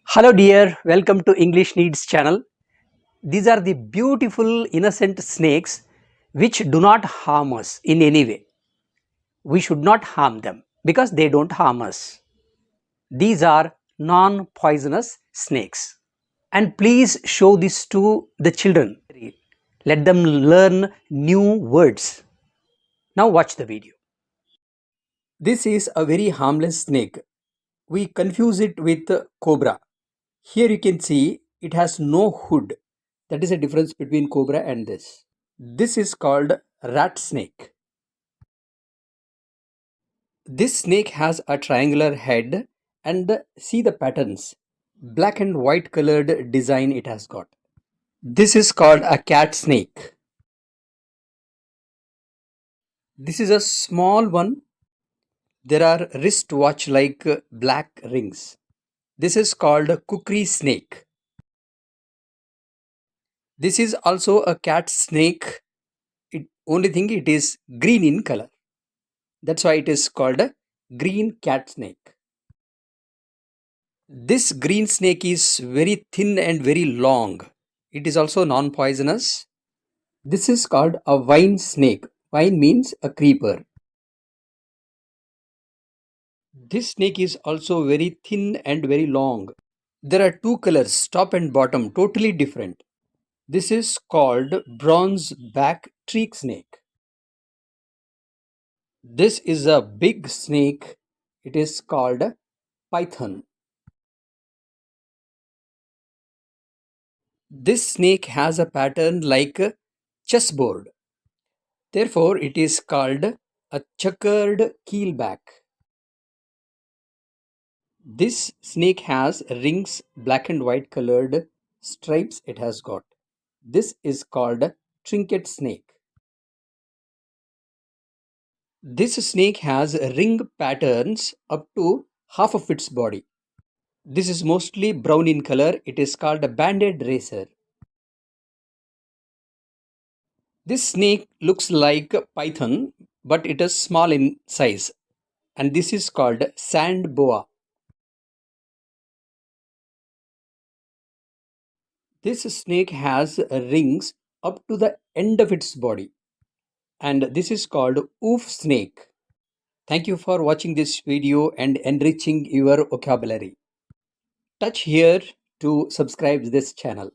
Hello dear, welcome to English Needs channel. These are the beautiful innocent snakes which do not harm us in any way. We should not harm them because they don't harm us. These are non-poisonous snakes. And please show this to the children. Let them learn new words. Now watch the video. This is a very harmless snake. We confuse it with cobra. Here you can see it has no hood. That is a difference between cobra and this. This is called rat snake. This snake has a triangular head and see the patterns. Black and white colored design it has got. This is called a cat snake. This is a small one. There are wristwatch like black rings. This is called a kukri snake. This is also a cat snake. Only thing it is green in color. That's why it is called a green cat snake. This green snake is very thin and very long. It is also non-poisonous. This is called a vine snake. Vine means a creeper. This snake is also very thin and very long. There are two colors, top and bottom, totally different. This is called bronze back streak snake. This is a big snake. It is called python. This snake has a pattern like a chessboard. Therefore, it is called a checkered keelback. This snake has rings, black and white colored stripes it has got. This is called trinket snake. This snake has ring patterns up to half of its body. This is mostly brown in color. It is called a banded racer. This snake looks like a python, but it is small in size, and this is called sand boa. This snake has rings up to the end of its body, and this is called oof snake. Thank you for watching this video and enriching your vocabulary. Touch here to subscribe this channel.